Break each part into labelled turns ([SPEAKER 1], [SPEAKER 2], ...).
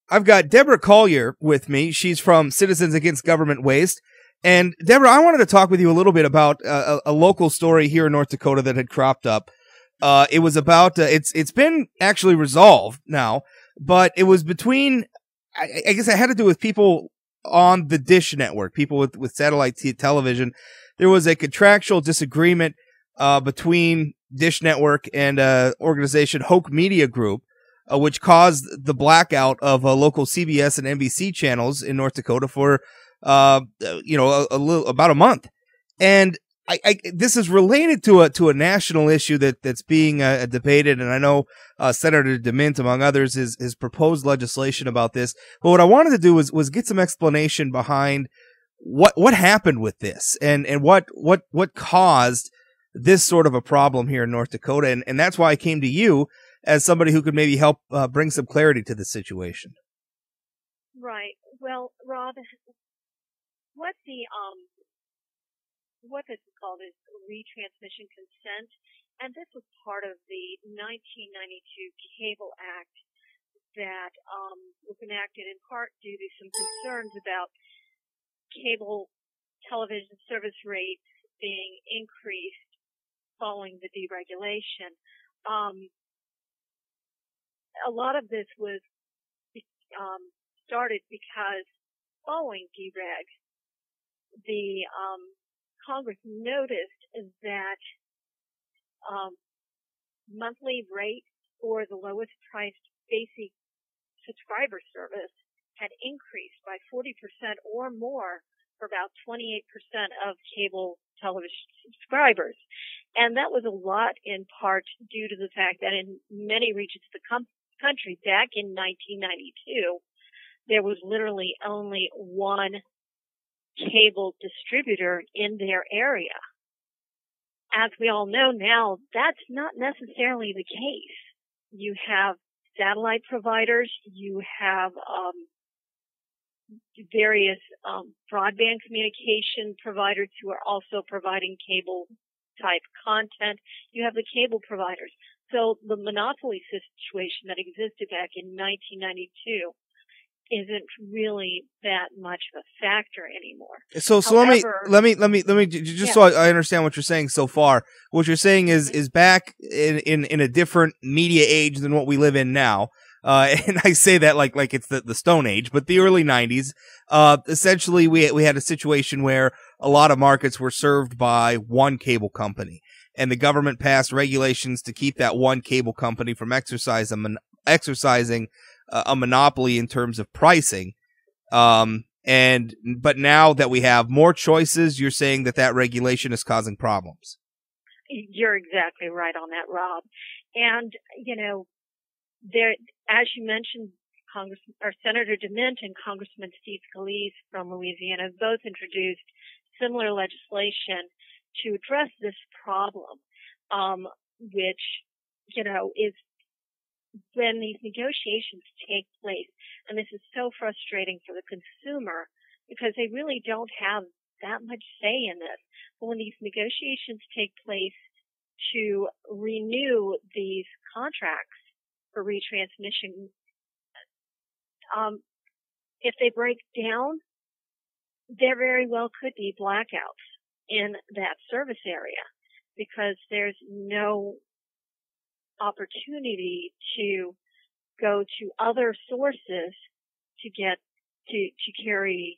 [SPEAKER 1] I've got Deborah Collier with me. She's from Citizens Against Government Waste. And Deborah, I wanted to talk with you a little bit about a local story here in North Dakota that had cropped up. It was about it's been actually resolved now, but it was between I guess it had to do with people on the Dish network, people with satellite television. There was a contractual disagreement between Dish Network and organization Hoke Media Group, which caused the blackout of local CBS and NBC channels in North Dakota for about a month. And this is related to a national issue that's being debated, and I know Senator DeMint, among others, has proposed legislation about this. But what I wanted to do was get some explanation behind what happened with this and what caused this sort of a problem here in North Dakota, and that's why I came to you as somebody who could maybe help bring some clarity to the situation.
[SPEAKER 2] Right. Well, Rob, what this is called is retransmission consent, and this was part of the 1992 Cable Act that was enacted in part due to some concerns about cable television service rates being increased following the deregulation. A lot of this was started because following dereg, the Congress noticed that monthly rates for the lowest priced basic subscriber service had increased by 40% or more for about 28% of cable television subscribers. And that was a lot in part due to the fact that in many regions of the country back in 1992, there was literally only one cable distributor in their area. As we all know now, that's not necessarily the case. You have satellite providers, you have various broadband communication providers who are also providing cable type content. You have the cable providers. So the monopoly situation that existed back in 1992 isn't really that much of a factor anymore.
[SPEAKER 1] So
[SPEAKER 2] However,
[SPEAKER 1] let me just so I understand what you're saying so far. What you're saying is back in a different media age than what we live in now. And I say that like it's the Stone Age, but the early 90s. Essentially, we had a situation where a lot of markets were served by one cable company, and the government passed regulations to keep that one cable company from exercising a monopoly in terms of pricing. But now that we have more choices, you're saying that regulation is causing problems.
[SPEAKER 2] You're exactly right on that, Rob. And, there, as you mentioned, Senator DeMint and Congressman Steve Scalise from Louisiana have both introduced similar legislation to address this problem, which, is when these negotiations take place, and this is so frustrating for the consumer because they really don't have that much say in this. But when these negotiations take place to renew these contracts for retransmission, if they break down, there very well could be blackouts in that service area because there's no opportunity to go to other sources to get to carry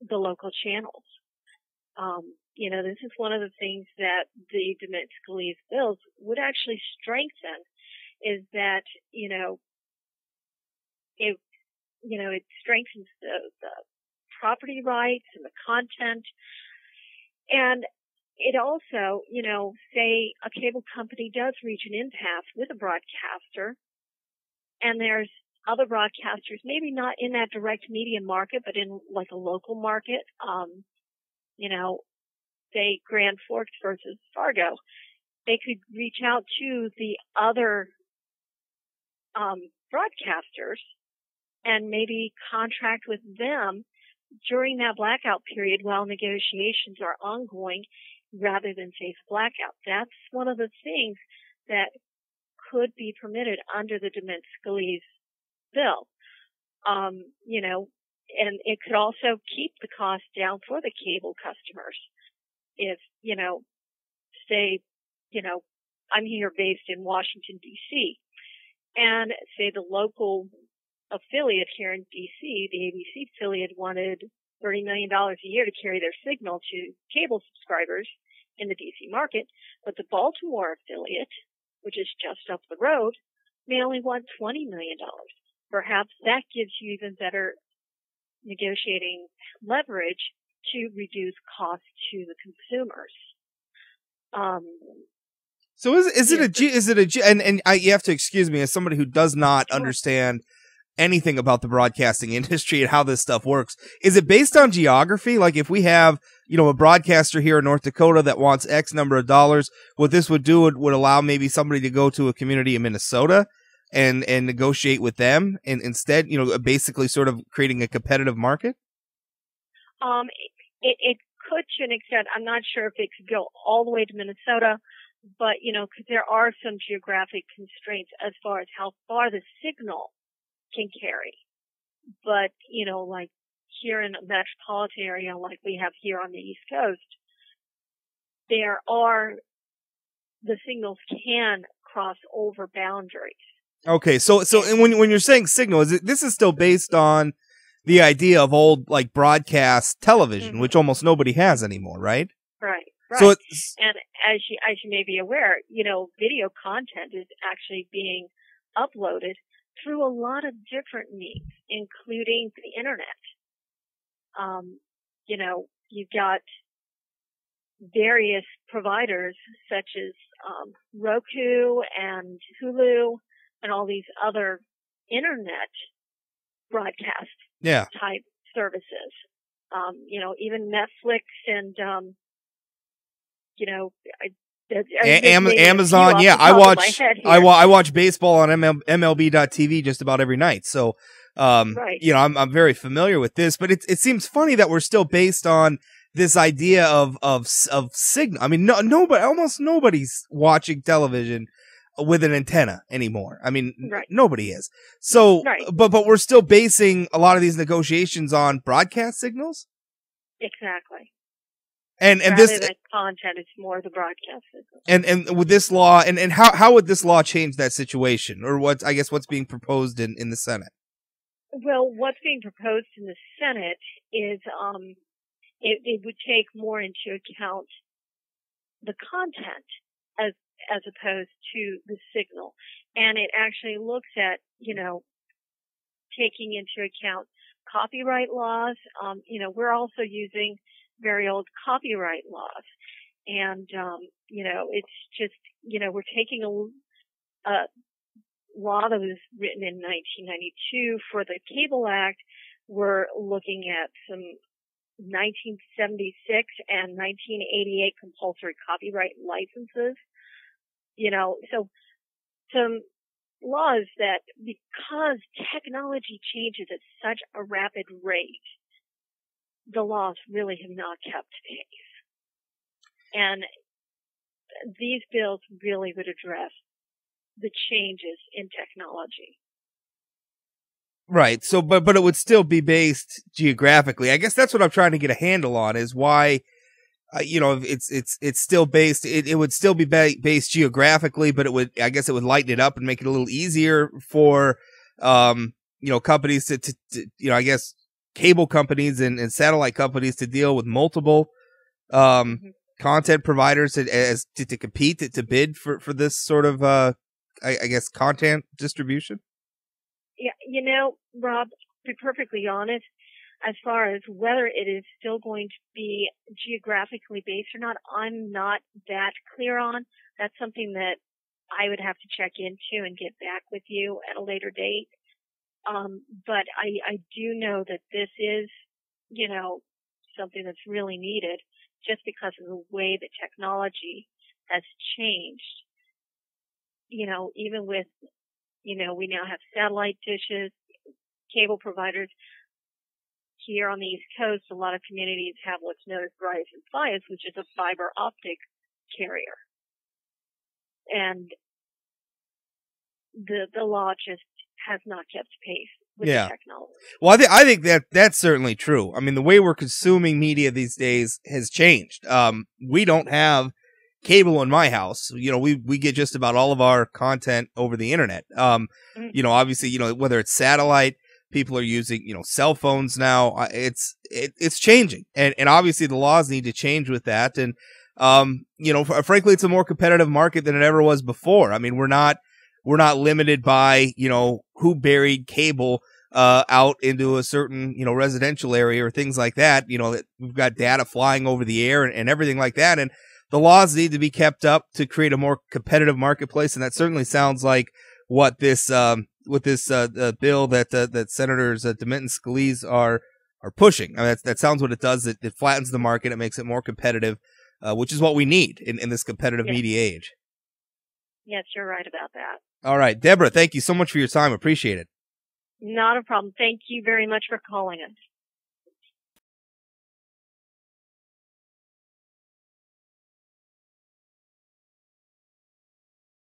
[SPEAKER 2] the local channels. This is one of the things that the DeMint-Scalise bills would actually strengthen is that, it strengthens the property rights and the content. And it also, say a cable company does reach an impasse with a broadcaster, and there's other broadcasters, maybe not in that direct media market, but in like a local market, say Grand Forks versus Fargo, they could reach out to the other broadcasters and maybe contract with them during that blackout period while negotiations are ongoing rather than face blackout. That's one of the things that could be permitted under the DeMint-Scalise bill. You know, and it could also keep the cost down for the cable customers. If, you know, say, you know, I'm here based in Washington, D.C., and say the local affiliate here in D.C., the ABC affiliate, wanted $30 million a year to carry their signal to cable subscribers in the D.C. market, but the Baltimore affiliate, which is just up the road, may only want $20 million. Perhaps that gives you even better negotiating leverage to reduce costs to the consumers.
[SPEAKER 1] So is it a G, and you have to excuse me as somebody who does not understand anything about the broadcasting industry and how this stuff works. Is it based on geography? Like if we have, you know, a broadcaster here in North Dakota that wants X number of dollars, what this would do would allow maybe somebody to go to a community in Minnesota and negotiate with them, and instead, you know, basically sort of creating a competitive market?
[SPEAKER 2] It could to an extent. I'm not sure if it could go all the way to Minnesota, but, you know, because there are some geographic constraints as far as how far the signal can carry. But, you know, like here in a metropolitan area like we have here on the East Coast, the signals can cross over boundaries.
[SPEAKER 1] Okay, so and when you're saying signal, this is still based on the idea of old like broadcast television, which almost nobody has anymore, right?
[SPEAKER 2] Right.
[SPEAKER 1] So
[SPEAKER 2] and as you may be aware, you know, video content is actually being uploaded through a lot of different means, including the internet. You know, you've got various providers such as Roku and Hulu and all these other internet broadcast type services. You know, even Netflix and you know,
[SPEAKER 1] Amazon. Yeah, I watch baseball on MLB.TV just about every night. So, you know, I'm very familiar with this, but it seems funny that we're still based on this idea of signal. I mean, almost nobody's watching television with an antenna anymore. I mean, nobody is. So, but we're still basing a lot of these negotiations on broadcast signals.
[SPEAKER 2] Exactly.
[SPEAKER 1] And this
[SPEAKER 2] content is more the broadcast signal.
[SPEAKER 1] And with this law, and how would this law change that situation, or what's being proposed in the Senate?
[SPEAKER 2] Well, what's being proposed in the Senate is it would take more into account the content as opposed to the signal, and it actually looks at, you know, taking into account copyright laws. You know, we're also using very old copyright laws, and you know, it's just, you know, we're taking a law that was written in 1992 for the Cable Act. We're looking at some 1976 and 1988 compulsory copyright licenses. You know, so some laws that, because technology changes at such a rapid rate, the laws really have not kept pace. And these bills really would address the changes in technology.
[SPEAKER 1] Right. So, but it would still be based geographically. I guess that's what I'm trying to get a handle on, is why, you know, it's still based. It would still be based geographically, but I guess it would lighten it up and make it a little easier for, you know, companies to you know, I guess cable companies and satellite companies to deal with multiple, content providers to compete, to bid for this sort of, I guess, content distribution.
[SPEAKER 2] Yeah, you know, Rob, to be perfectly honest, as far as whether it is still going to be geographically based or not, I'm not that clear on. That's something that I would have to check into and get back with you at a later date. But I do know that this is, you know, something that's really needed just because of the way that technology has changed. You know, even with, you know, we now have satellite dishes, cable providers. Here on the East Coast, a lot of communities have what's known as Verizon Fios, which is a fiber optic carrier. And the law just has not kept pace with the
[SPEAKER 1] Yeah.
[SPEAKER 2] technology.
[SPEAKER 1] Well, I think that that's certainly true. I mean, the way we're consuming media these days has changed. We don't have cable in my house. You know, we get just about all of our content over the internet. You know, obviously, you know, whether it's satellite, people are using, you know, cell phones now. It's changing, and obviously the laws need to change with that. And you know, frankly, it's a more competitive market than it ever was before. I mean, we're not limited by, you know, who buried cable out into a certain, you know, residential area or things like that. You know, that we've got data flying over the air and everything like that. And the laws need to be kept up to create a more competitive marketplace. And that certainly sounds like what this bill that Senators DeMint and Scalise are pushing. I mean, that sounds what it does. It flattens the market. It makes it more competitive, which is what we need in this competitive media age.
[SPEAKER 2] Yes, you're right about that.
[SPEAKER 1] All right, Deborah, thank you so much for your time. Appreciate it.
[SPEAKER 2] Not a problem. Thank you very much for calling us.